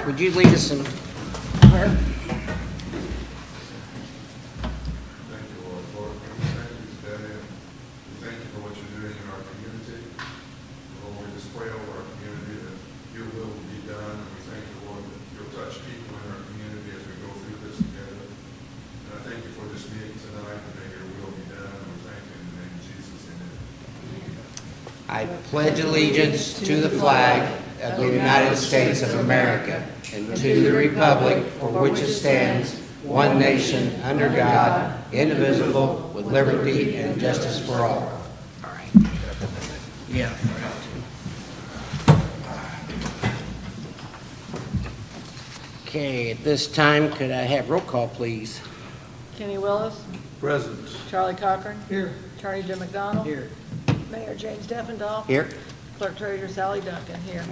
Mark, would you lead us in prayer? Thank you, Lord. Lord, we thank you today, and we thank you for what you're doing in our community. Lord, we just pray over our community that your will be done, and we thank you, Lord, that you'll touch people in our community as we go through this together. And I thank you for this meeting tonight, and may your will be done, and we thank you in the name of Jesus. Amen. I pledge allegiance to the flag of the United States of America and to the republic for which it stands, one nation, under God, indivisible, with liberty and justice for all. All right. Yeah. Okay, at this time, could I have roll call, please? Kenny Willis. Present. Charlie Cochran. Here. Attorney Jim McDonald. Here. Mayor James Steffendahl. Here. Clerk Treasurer Sally Duncan. Here.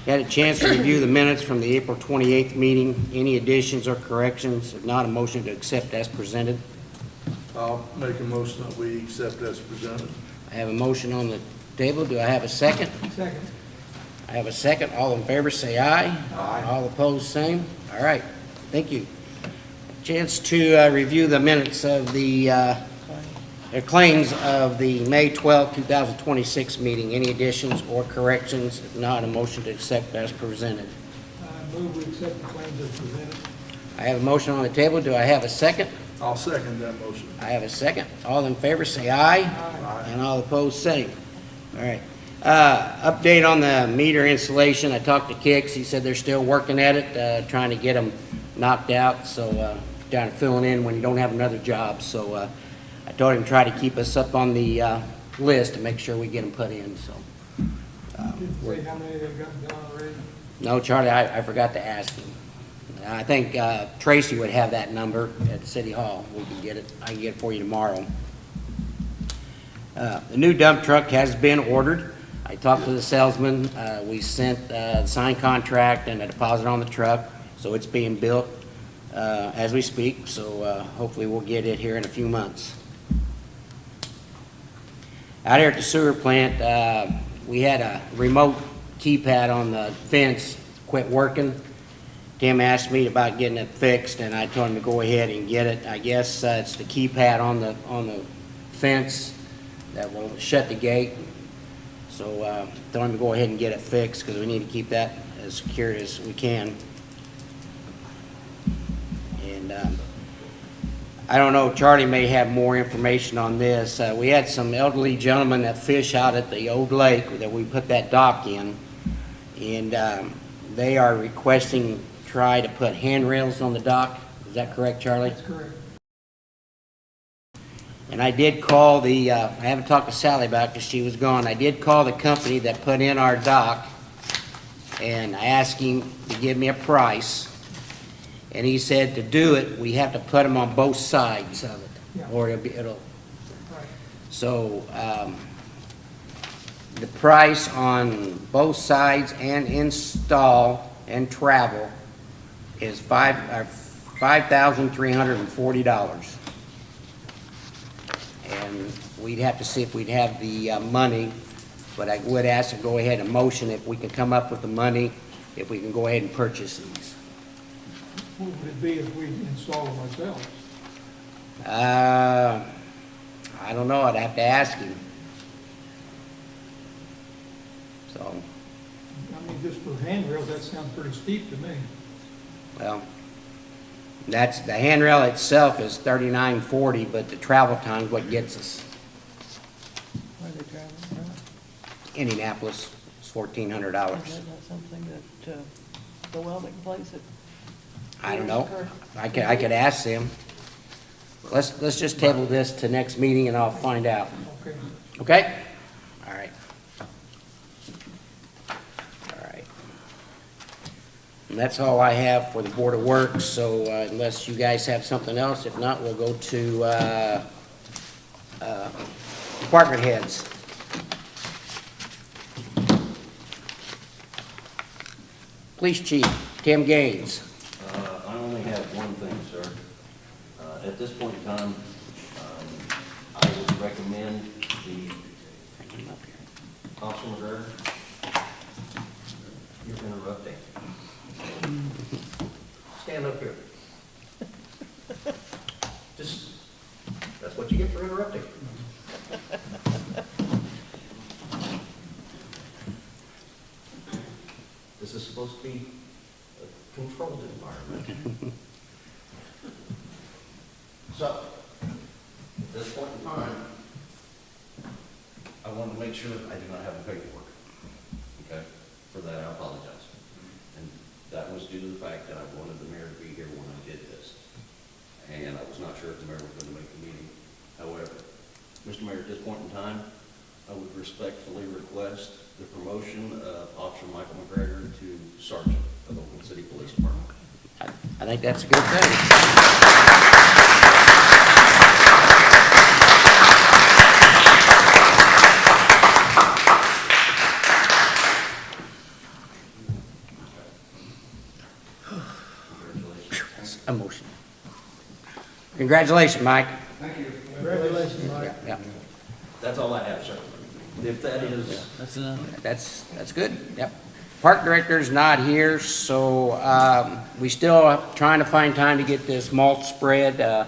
Had a chance to review the minutes from the April 28th meeting. Any additions or corrections? If not, a motion to accept as presented. I'll make a motion that we accept as presented. I have a motion on the table. Do I have a second? Second. I have a second. All in favor, say aye. Aye. All opposed, same. All right. Thank you. Chance to review the minutes of the claims of the May 12, 2026 meeting. Any additions or corrections? If not, a motion to accept as presented. I move we accept the claims as presented. I have a motion on the table. Do I have a second? I'll second that motion. I have a second. All in favor, say aye. Aye. And all opposed, same. All right. Update on the meter installation. I talked to Kix. He said they're still working at it, trying to get them knocked out. So, down to filling in when you don't have another job. So, I told him to try to keep us up on the list to make sure we get them put in. So, Didn't say how many they've gotten done already. no, Charlie, I forgot to ask him. I think Tracy would have that number at City Hall. We can get it. I can get it for you tomorrow. The new dump truck has been ordered. I talked to the salesman. We sent the signed contract and a deposit on the truck, so it's being built as we speak. So hopefully we'll get it here in a few months. Out here at the sewer plant, we had a remote keypad on the fence quit working. Tim asked me about getting it fixed, and I told him to go ahead and get it. I guess it's the keypad on the fence that will shut the gate. So told him to go ahead and get it fixed because we need to keep that as secure as we can. And I don't know, Charlie may have more information on this. We had some elderly gentlemen that fish out at the old lake that we put that dock in, and they are requesting try to put handrails on the dock. Is that correct, Charlie? That's correct. And I did call the, I haven't talked to Sally about it because she was gone. I did call the company that put in our dock, and I asked him to give me a price. And he said to do it, we have to put them on both sides of it, Yeah. or it'll. Right. So the price on both sides and install and travel is $5,340. And we'd have to see if we'd have the money, but I would ask to go ahead and motion if we can come up with the money, if we can go ahead and purchase these. What would it be if we install them ourselves? I don't know, I'd have to ask him. So, I mean, just for handrails, that sounds pretty steep to me. well, that's, the handrail itself is $39.40, but the travel time's what gets us. Where are they traveling from? Indianapolis is $1,400. Is that not something that the welding place at? I don't know. I could ask them. Let's just table this to next meeting and I'll find out. Okay. Okay? All right. All right. And that's all I have for the Board of Works, so unless you guys have something else, if not, we'll go to department heads. Police Chief Tim Gaines. I only have one thing, sir. At this point in time, I would recommend the Officer McGregor. You're interrupting. stand up here. Just, that's what you get for interrupting. This is supposed to be a controlled environment. So, at this point in time, I wanted to make sure I do not have the paperwork. Okay? For that, I apologize. And that was due to the fact that I wanted the mayor to be here when I did this. And I was not sure if the mayor was going to make the meeting. However, Mr. Mayor, at this point in time, I would respectfully request the promotion of Officer Michael McGregor to Sergeant of the Oakland City Police Department. I think that's a good thing. Congratulations. Emotion. Congratulations, Mike. Congratulations, Mike. Yeah, That's all I have, sir. If that is, that's good, yep. Park director's not here, so, we still are trying to find time to get this mulch spread.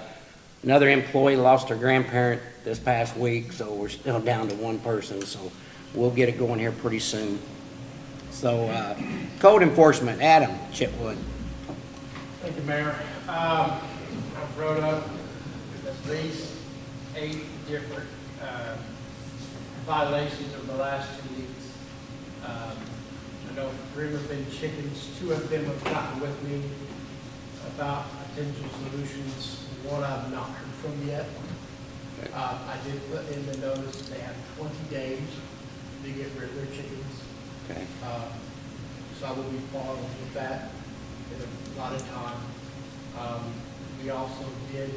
Another employee lost her grandparent this past week, so we're still down to one person, so we'll get it going here pretty soon. So, code enforcement, Adam Chipwood. Thank you, Mayor. I wrote up at least 8 different violations over the last 2 weeks. I know 3 have been chickens, 2 of them have gotten with me about potential solutions. 1 I've not heard from yet. I did put in the notice that they have 20 days to get rid of their chickens. Okay. So I will be following with that in a lot of time. We also did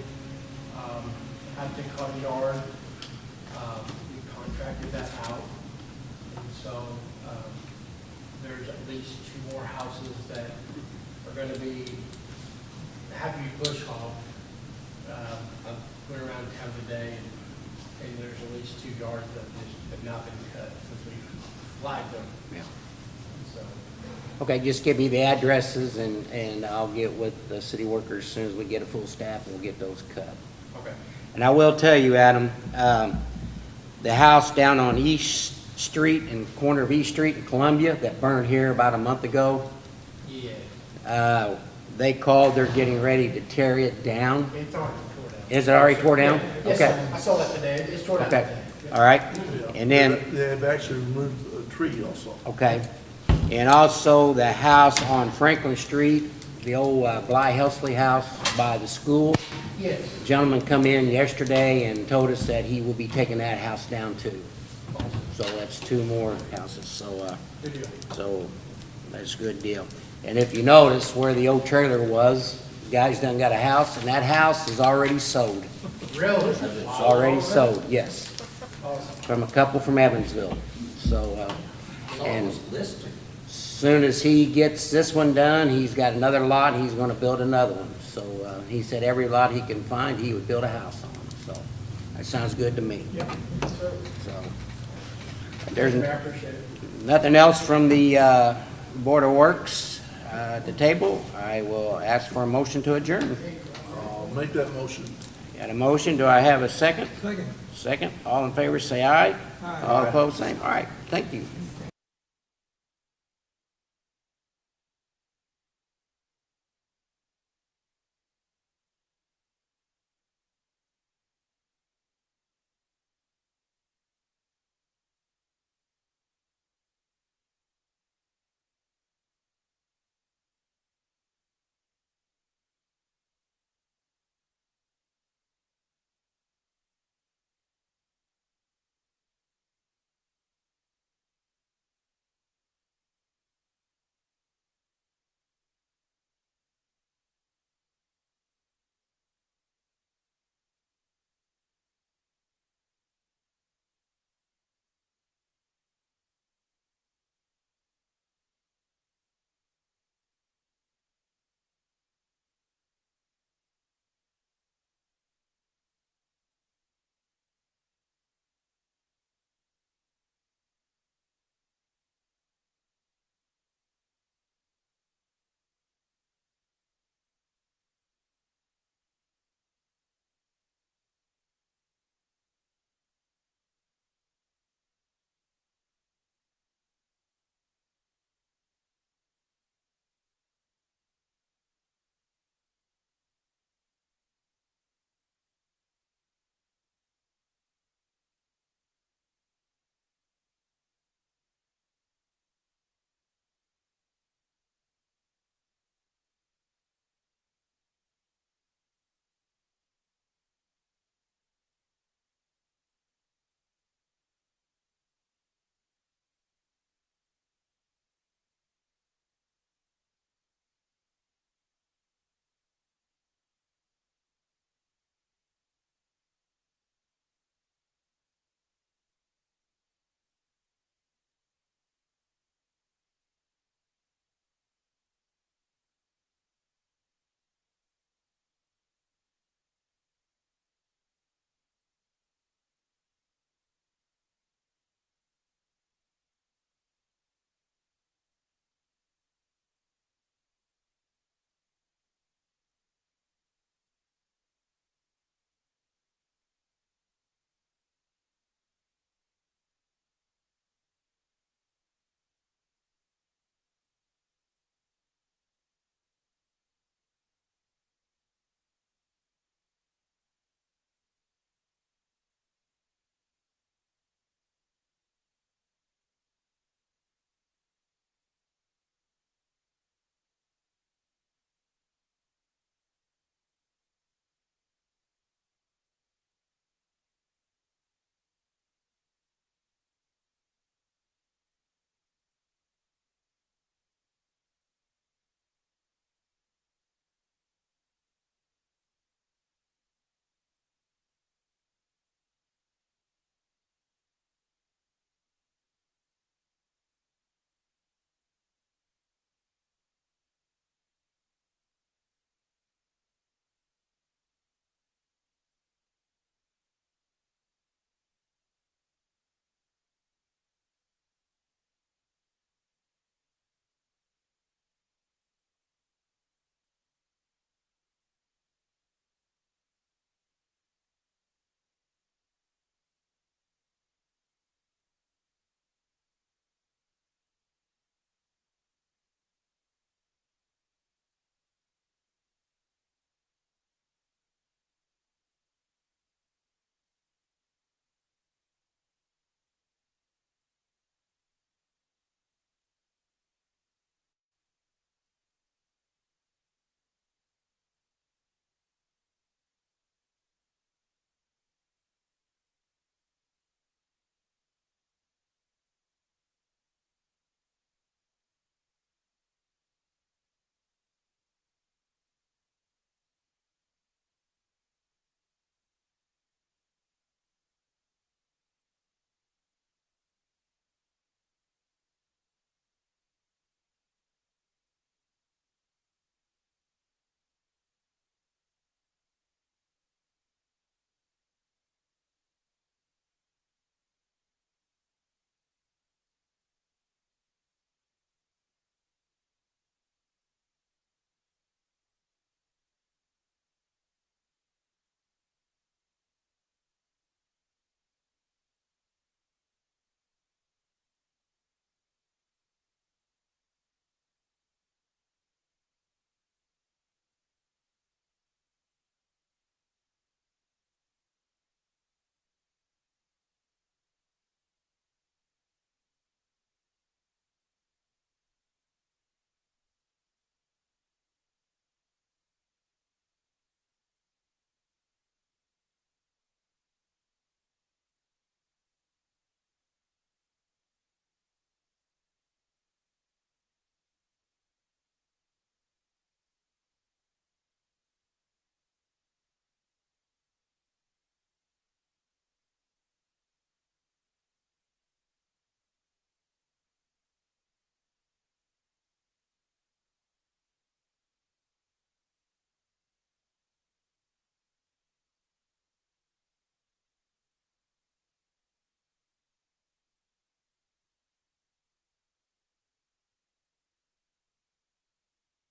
have to cut a yard. We contracted that out. And so there's at least 2 more houses that are going to have to be bush hogged. I went around town today and there's at least 2 yards that just have not been cut since we flagged them. Yeah. So, Okay, just give me the addresses and I'll get with the city workers as soon as we get a full staff, we'll get those cut. okay. And I will tell you, Adam, the house down on East Street and corner of East Street in Columbia that burned here about a month ago, Yeah, they called, they're getting ready to tear it down. it's already tore down. Is it already tore down? Yes, Okay, I saw that today. It's tore down okay, today. all right. And then, They have actually removed a tree also. okay, and also the house on Franklin Street, the old Bly Helsley house by the school. Yes. Gentleman come in yesterday and told us that he will be taking that house down too. So that's 2 more houses, so, Good deal. so that's a good deal. And if you notice where the old trailer was, the guy's done got a house, and that house is already sold. Really? It's already sold, yes, Awesome. from a couple from Evansville. So, it's and almost listed. soon as he gets this one done, he's got another lot, he's gonna build another one. So, he said every lot he can find, he would build a house on, so that sounds good to me. Yeah. So, So, there's I appreciate it. nothing else from the, Board of Works, at the table. I will ask for a motion to adjourn. I'll make that motion. Got a motion, do I have a second? Second. Second, all in favor say aye. Aye. All opposed, same. All right, thank you.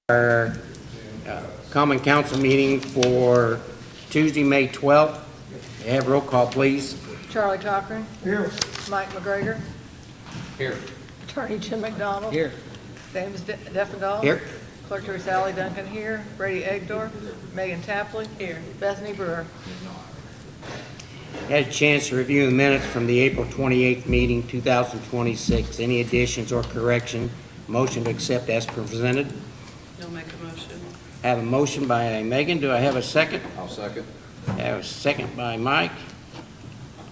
Our common council meeting for Tuesday, May 12th. Have roll call, please. Charlie Cochran, Here, Mike McGregor, Here. Attorney Jim McDonald. Here. James Defendahl. Here. Clerk Treasurer Sally Duncan here. Brady Egdorf. Megan Tapley. Here. Bethany Brewer. Had a chance to review the minutes from the April 28th meeting, 2026. Any additions or correction? Motion to accept as presented. You'll make a motion. Have a motion by Megan. Do I have a second? I'll second. Have a second by Mike.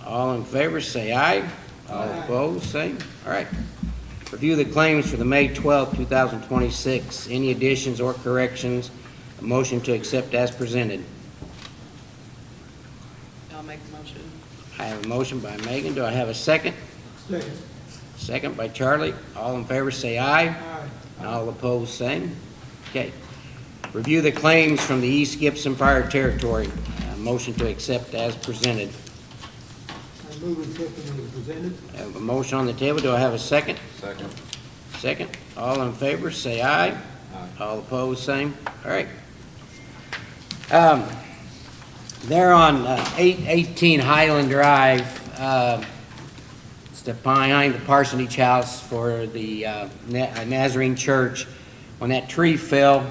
All in favor, say aye. All opposed, same. All right. Review the claims for the May 12th, 2026. Any additions or corrections? A motion to accept as presented. I'll make the motion. I have a motion by Megan. Do I have a second? second. Second by Charlie. All in favor, say aye. Aye. All opposed, same. Okay. Review the claims from the East Gibson Fire Territory. Motion to accept as presented. I move accepting as presented. I have a motion on the table. Do I have a second? Second. Second. All in favor, say aye. Aye. All opposed, same. All right. They're on 818 Highland Drive. It's behind the parsonage house for the Nazarene Church. When that tree fell,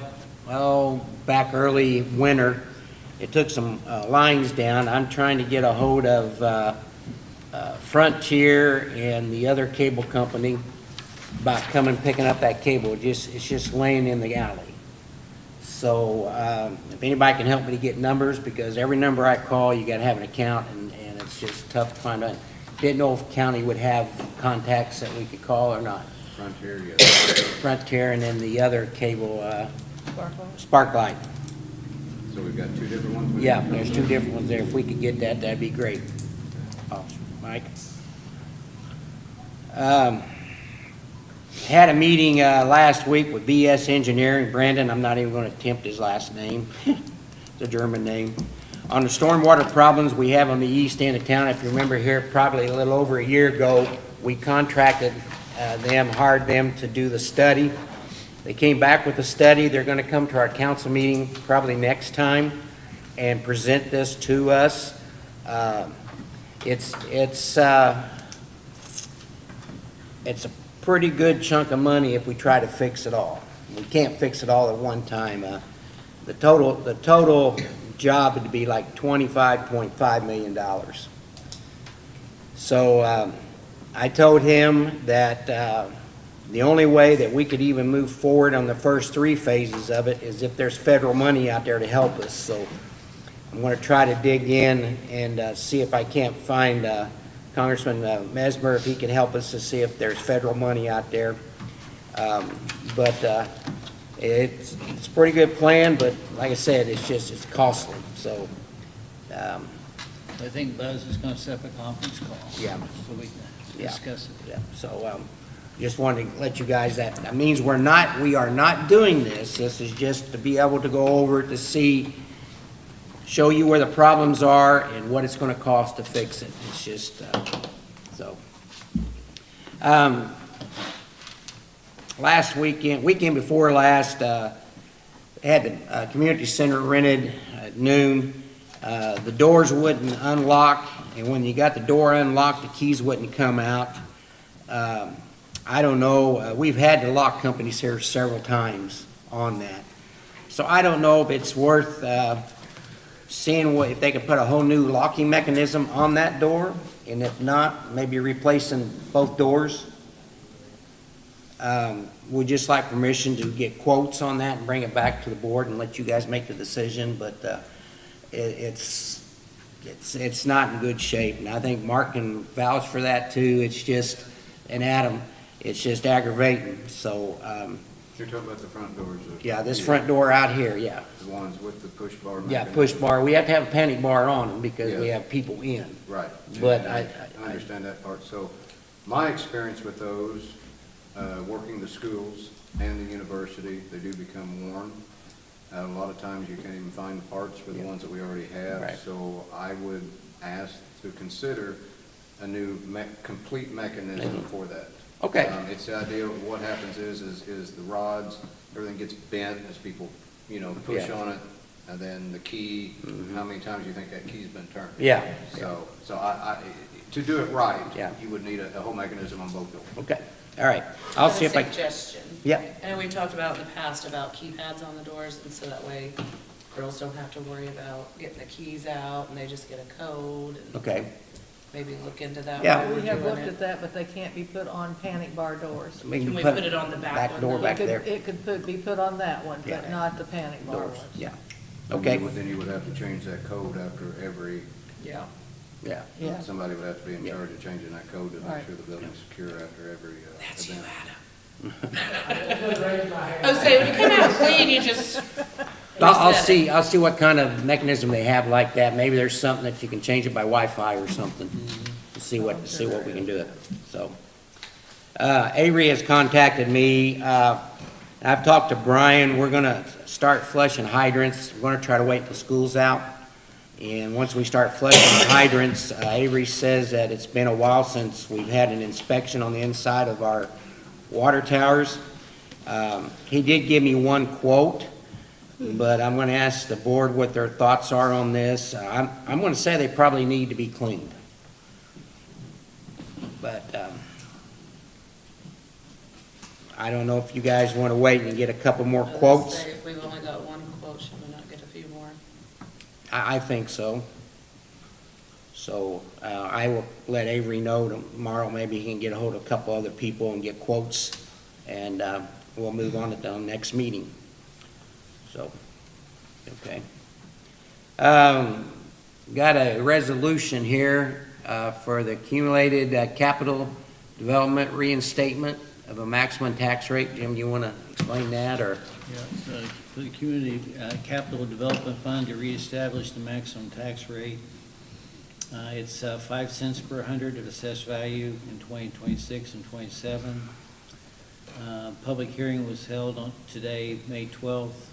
back early winter, it took some lines down. I'm trying to get a hold of Frontier and the other cable company about coming picking up that cable. It's just laying in the alley. So if anybody can help me to get numbers, because every number I call, you got to have an account, and it's just tough to find out. Didn't know if county would have contacts that we could call or not. Frontier, yes. Frontier and then the other cable, Sparkle. Sparklight. So we've got two different ones? Yeah, there's two different ones there. If we could get that, that'd be great. Officer Mike. Had a meeting last week with VS Engineering. Brandon, I'm not even going to attempt his last name. It's a German name. On the stormwater problems we have on the east end of town. If you remember here, probably a little over a year ago, we contracted hired them to do the study. They came back with a study. They're going to come to our council meeting probably next time and present this to us. It's a pretty good chunk of money if we try to fix it all. We can't fix it all at one time. The total job would be like $25.5 million. So I told him that the only way that we could even move forward on the first three phases of it is if there's federal money out there to help us. So I'm going to try to dig in and see if I can't find Congressman Mesmer, if he can help us to see if there's federal money out there. But it's a pretty good plan, but like I said, it's costly. So, I think Buzz is going to set up a conference call. Yeah. So we can Yeah. discuss it. yeah, so just wanted to let you guys, that means we are not doing this. This is just to be able to go over it to show you where the problems are and what it's going to cost to fix it. It's just, so. Last weekend before last, had the community center rented at noon. The doors wouldn't unlock, and when you got the door unlocked, the keys wouldn't come out. I don't know. We've had the lock companies here several times on that. So I don't know if it's worth seeing if they could put a whole new locking mechanism on that door, and if not, maybe replacing both doors. We'd just like permission to get quotes on that and bring it back to the board and let you guys make the decision, but it's not in good shape, and I think Mark can vouch for that too. It's just, and Adam, it's just aggravating. So You're talking about the front doors? yeah, this front door out here, yeah. The ones with the push bar? Yeah, mechanism? push bar. We have to have a panic bar on them because we Yeah. have people in. Right. But And I understand that part. So my experience with those, working the schools and the university, they do become worn. A lot of times you can't even find the parts for the Yeah. ones that we already have. Right. So I would ask to consider a new complete mechanism for that. Okay. It's the idea of what happens is the rods everything gets bent as people, push Yeah. on it, and then the key, how many times do you think that key's been turned? Yeah. So to do it right, Yeah. you would need a whole mechanism on both buildings. Okay, all right. I'll see if I, Suggestion. yeah, I know we've talked about in the past about keypads on the doors, and so that way girls don't have to worry about getting the keys out, and they just get a code, and okay. maybe look into that Yeah. while we're We have doing looked at it. that, but they can't be put on panic bar doors. Can we put it on the back one, door though? back there. It could be put on that one, Yeah. but not the panic bar Doors, ones. yeah. Then Okay, you would have to change that code after every, Yeah. yeah. Yeah. somebody would have to be in Yeah. charge of changing that code to make Right. sure the building's secure after every That's you, event. Adam. Oh, say, when you come out clean, you just I'll reset it. I'll see what kind of mechanism they have like that. Maybe there's something that you can change it by Wi-Fi or something. See what we can do it, so. Avery has contacted me, I've talked to Brian, we're gonna start flushing hydrants, we're gonna try to wait till school's out. And once we start flushing hydrants, Avery says that it's been a while since we've had an inspection on the inside of our water towers. He did give me one quote, but I'm gonna ask the board what their thoughts are on this. I'm gonna say they probably need to be cleaned. But, I don't know if you guys wanna wait and get a couple more I was gonna quotes. say, if we've only got one quote, should we not get a few more? I think so. So, I will let Avery know tomorrow, maybe he can get a hold of a couple other people and get quotes, and, we'll move on to the next meeting. So, okay. Got a resolution here, for the accumulated, capital development reinstatement of a maximum tax rate. Jim, you wanna explain that, or? Yeah, so for the Community Capital Development Fund to reestablish the maximum tax rate. It's 5 cents per hundred of assessed value in 2026 and 27. Public hearing was held on today, May 12th.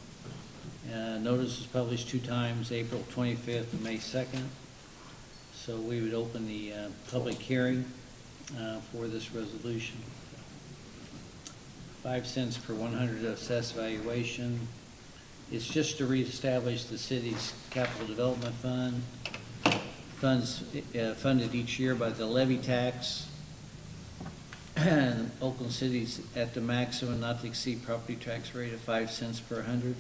Notice was published 2 times, April 25th and May 2nd. So we would open the public hearing for this resolution. 5 cents per 100 assessed valuation. It's just to reestablish the city's capital development fund. Funds funded each year by the levy tax. And Oakland City's at the maximum not to exceed property tax rate of 5 cents per 100.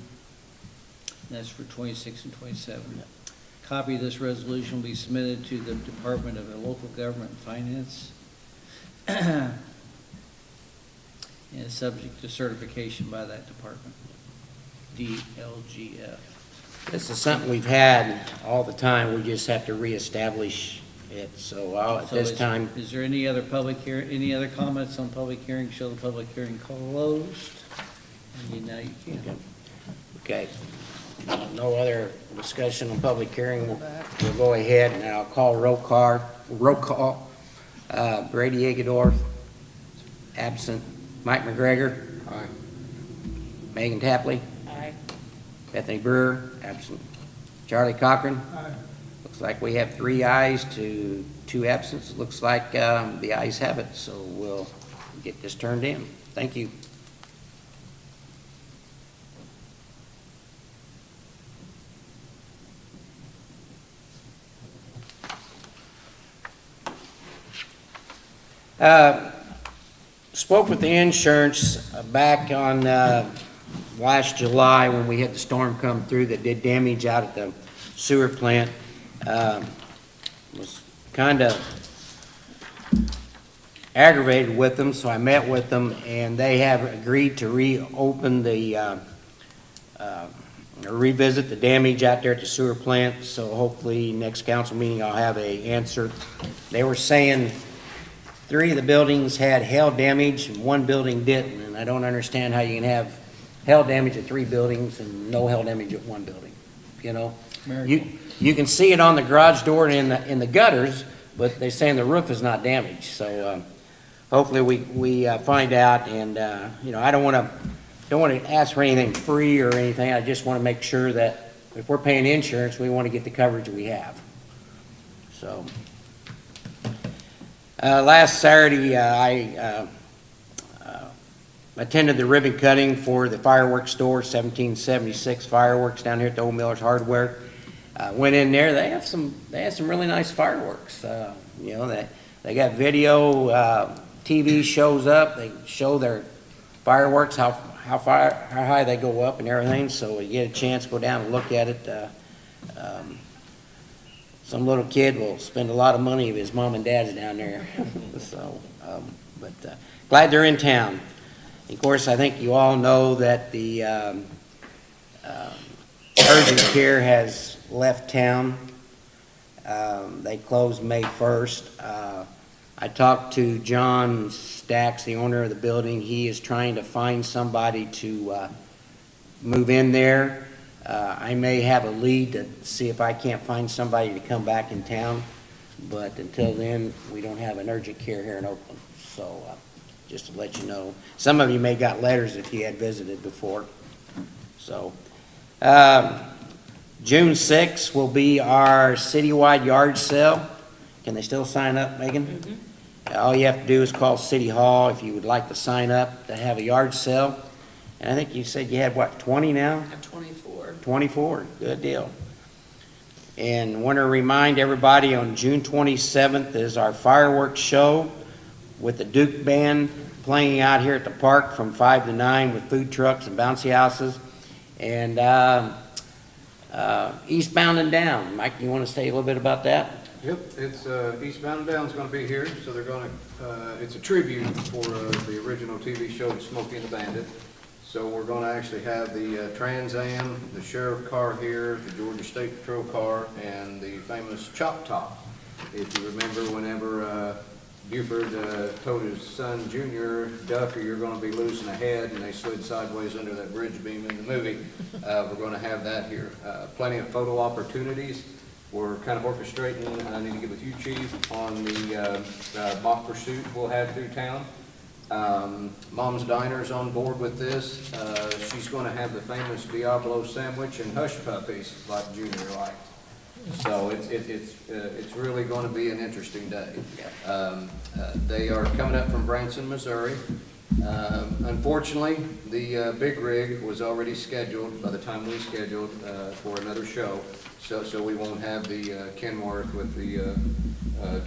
That's for 26 and 27. Copy of this resolution will be submitted to the Department of Local Government and Finance. And is subject to certification by that department, DLGF. This is something we've had all the time, we just have to reestablish it, so at So this is- time, Is there any other any other comments on public hearing? Show the public hearing closed. And now you can. okay. No other discussion on public hearing, we'll go ahead and I'll call roll call. Brady Egedorf, absent. Mike McGregor. Aye. Megan Tapley. Aye. Bethany Brewer, absent. Charlie Cochran. Aye. Looks like we have 3 ayes to 2 absents. Looks like the ayes have it, so we'll get this turned in. Thank you. Spoke with the insurance back on last July when we had the storm come through that did damage out at the sewer plant. Was kind of aggravated with them, so I met with them, and they have agreed to reopen the, revisit the damage out there at the sewer plant, so hopefully next council meeting I'll have a answer. They were saying 3 of the buildings had hail damage and 1 building didn't, and I don't understand how you can have hail damage at 3 buildings and no hail damage at 1 building, you know? You can see it on the garage door and in the gutters, but they're saying the roof is not damaged, so hopefully we find out, and I don't want to ask for anything free or anything. I just want to make sure that if we're paying insurance, we want to get the coverage we have. So last Saturday, I attended the ribbon cutting for the fireworks store, 1776 fireworks down here at the Old Miller's Hardware. Went in there, they have some really nice fireworks. You know, they got video, TV shows up, they show their fireworks, how high they go up and everything, so you get a chance to go down and look at it. Some little kid will spend a lot of money if his mom and dad's down there. So, glad they're in town. Of course, I think you all know that the urgent care has left town. They closed May 1st. I talked to John Stacks, the owner of the building. He is trying to find somebody to move in there. I may have a lead to see if I can't find somebody to come back in town, but until then, we don't have an urgent care here in Oakland. So just to let you know, some of you may got letters if you had visited before. So June 6th will be our citywide yard sale. Can they still sign up, Megan? Mm-hmm. All you have to do is call City Hall if you would like to sign up to have a yard sale. And I think you said you had, what, 20 now? I have 24. 24, good deal. And want to remind everybody, on June 27th is our fireworks show with the Duke Band playing out here at the park from 5 to 9 with food trucks and bouncy houses. And Eastbound and Down. Mike, you want to say a little bit about that? Yep, it's, Eastbound and Down's gonna be here, so they're gonna, it's a tribute for, the original TV show, Smokey and the Bandit. So we're gonna actually have the Trans Am, the sheriff car here, the Georgia State Patrol car, and the famous Chop Top. If you remember, whenever, Buford, told his son Junior, "Duck, or you're gonna be losing a head," and they slid sideways under that bridge beam in the movie, we're gonna have that here. Plenty of photo opportunities. We're kind of orchestrating, I need to get with you, Chief, on the mock pursuit we'll have through town. Mom's Diner's on board with this. She's going to have the famous Diablo sandwich and hush puppies like Junior liked. So it's really going to be an interesting day. They are coming up from Branson, Missouri. Unfortunately, the big rig was already scheduled by the time we scheduled for another show. So we won't have the Kenworth with the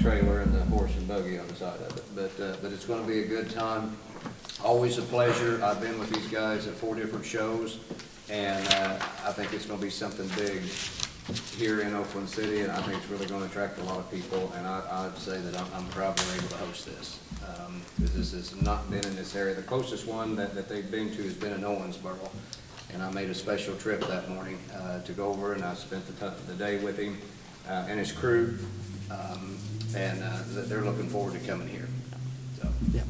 trailer and the horse and buggy on the side of it. But it's going to be a good time. Always a pleasure. I've been with these guys at 4 different shows, and I think it's going to be something big here in Oakland City, and I think it's really going to attract a lot of people. And I'd say that I'm proud we're able to host this, because this has not been in this area. The closest one that they've been to has been in Owensboro. And I made a special trip that morning to go over, and I spent the day with him and his crew, and they're looking forward to coming here. So. Yeah.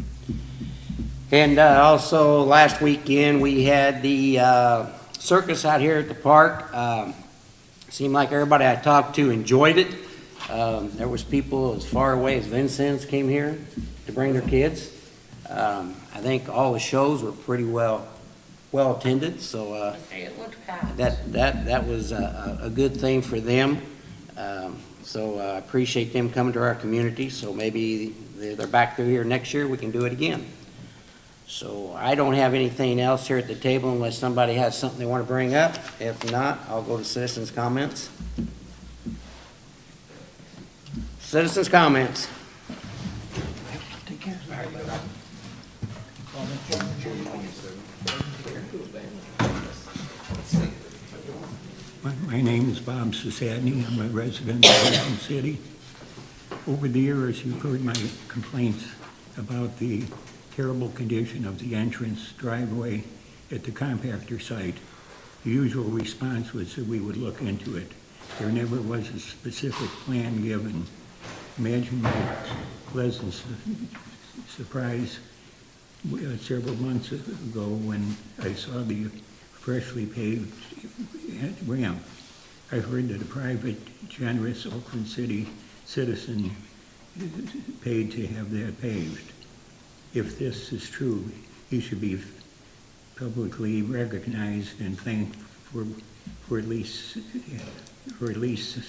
And also, last weekend, we had the circus out here at the park. Seemed like everybody I talked to enjoyed it. There was people as far away as Vincennes came here to bring their kids. I think all the shows were pretty well attended, so It looked packed. that was a good thing for them. So I appreciate them coming to our community, so maybe they're back through here next year, we can do it again. So I don't have anything else here at the table unless somebody has something they want to bring up. If not, I'll go to citizens' comments. Citizens' comments. Take care. My name is Bob Sasadny. I'm a resident of Oakland City. Over the years, you've heard my complaints about the terrible condition of the entrance driveway at the compactor site. The usual response was that we would look into it. There never was a specific plan given. Imagine my pleasant surprise several months ago when I saw the freshly paved ramp. I heard that a private, generous Oakland City citizen paid to have that paved. If this is true, he should be publicly recognized and thanked for at least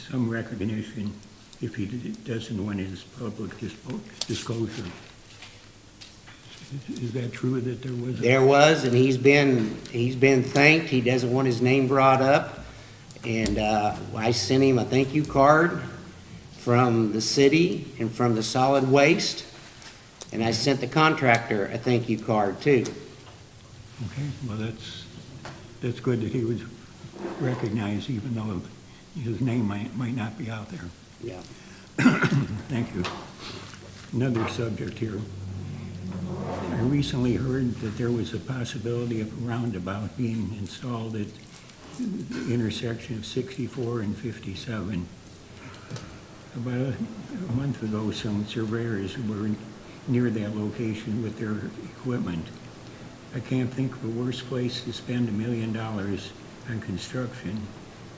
some recognition if he doesn't want his public disclosure. Is that true that there was? There was, and he's been thanked. He doesn't want his name brought up. And I sent him a thank you card from the city and from the solid waste. And I sent the contractor a thank you card too. Okay, well, that's good that he was recognized, even though his name might not be out there. Yeah. Thank you. Another subject here. I recently heard that there was a possibility of a roundabout being installed at the intersection of 64 and 57. About a month ago, some surveyors were near that location with their equipment. I can't think of a worse place to spend $1 million on construction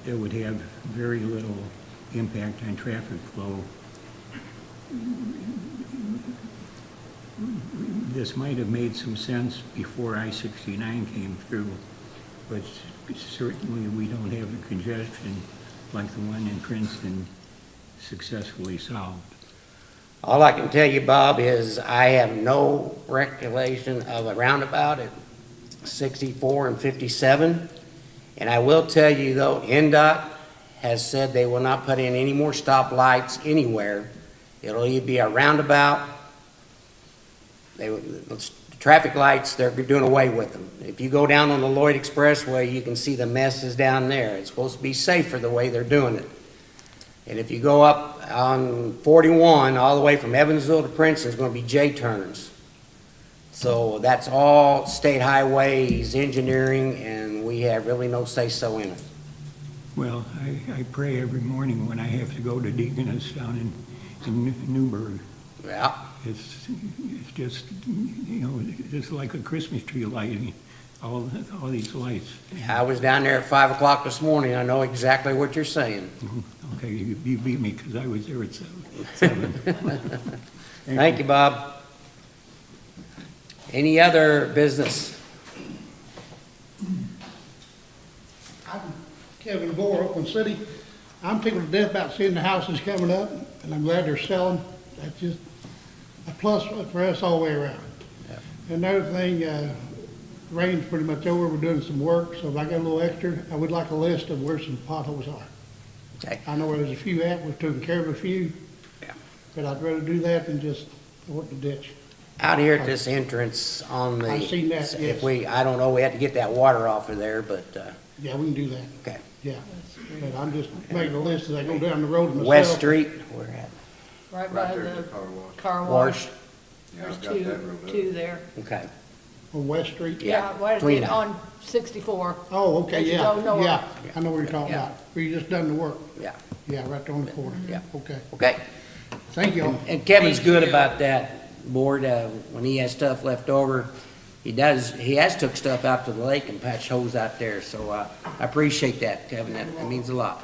that would have very little impact on traffic flow. This might have made some sense before I-69 came through, but certainly we don't have the congestion like the one in Princeton successfully solved. All I can tell you, Bob, is I have no recollection of a roundabout at 64 and 57. And I will tell you, though, NDOT has said they will not put in any more stoplights anywhere. It'll either be a roundabout. The traffic lights, they're doing away with them. If you go down on the Lloyd Expressway, you can see the messes down there. It's supposed to be safer the way they're doing it. And if you go up on 41, all the way from Evansville to Princeton, it's going to be J-turns. So that's all state highways, engineering, and we have really no say-so in it. Well, I pray every morning when I have to go to Deaconess down in Newburgh. Yeah. It's just, it's like a Christmas tree lighting, all these lights. I was down there at 5 o'clock this morning. I know exactly what you're saying. Okay, you beat me because I was there at 7. Thank you, Bob. Any other business? I'm Kevin Gore, Oakland City. I'm tickled to death about seeing the houses coming up, and I'm glad they're selling. That's just a plus for us all the way around. Another thing, rain's pretty much over. We're doing some work, so if I got a little extra, I would like a list of where some potholes are. Okay. I know where there's a few at. We've taken care of a few. Yeah. But I'd rather do that than just work the ditch. Out here at this entrance on the... I've seen that, yes. I don't know, we had to get that water off of there, but, Yeah, we can do that. okay. Yeah. But I'm just making a list as I go down the road myself. West Street, where at? Right Right by there at the the car wash. car Wash. wash. Yeah, There's I've got that road up. two there. Okay. On West Street? Yeah, Right between them. on 64. Oh, okay, As you yeah, go north. yeah. I know what you're talking Yeah. about. Where you just done the work. Yeah, Yeah, right there on the corner. Yeah. Okay. okay. Thank you all. And Kevin's good about that, Board, when he has stuff left over, he has took stuff out to the lake and patched holes out there, so I appreciate that, Kevin, that means a lot.